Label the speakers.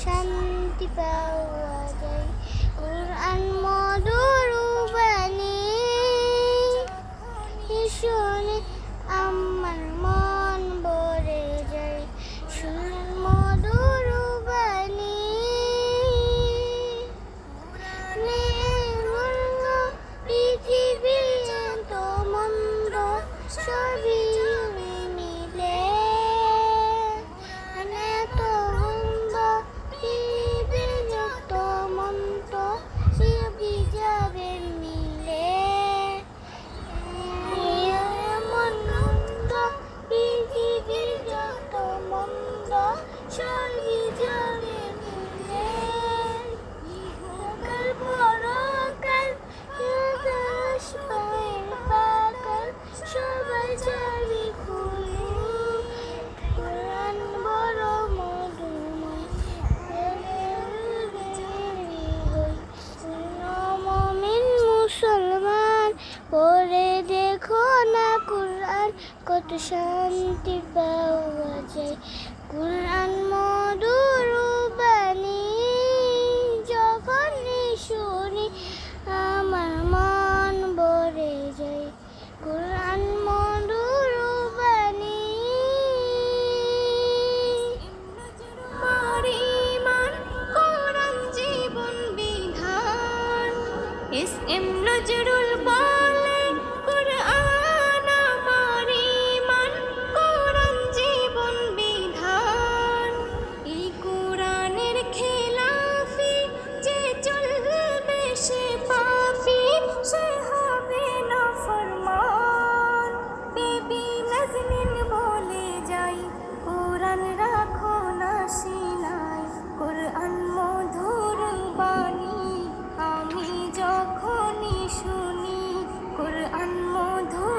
Speaker 1: শান্তি পাওয়া যায়। কুরআন মধুর বাণী শুনে আমার মন ভরে যায়। শুনুন মধুর বাণী পৃথিবী এত মন্দ সবই মিলে এত মন্দ পৃথিবী যত মন্দ সবই যাবে মিলে। এমন মন্দ পৃথিবী যত মন্দ সবই যাবে মিলে। ইহকাল পরকাল পাকাল সবাই যাবি খুলে। কুরআন বড় মধুময় মুমিন মুসলমান পড়ে দেখো না কুরআন, কত শান্তি পাওয়া যায়। কুরআন মধুর বাণী যখন শুনি আমার মন ভরে যায়। কুরআন মধুর বাণী
Speaker 2: পরিমান কোরআন জীবন বিধান। এস.এম. নজরুল বলে কোরআন আমার ঈমান, কোরআন জীবন বিধান। এই কোরআনের খেলাফি যে চলবে সে পাপী, সে হবে নাফরমান। বিবি নাজনীন বলে যাই কোরআন রাখো না সিনায়। কোরআন মধুর বাণী আমি যখনই শুনি, কোরআন মধুর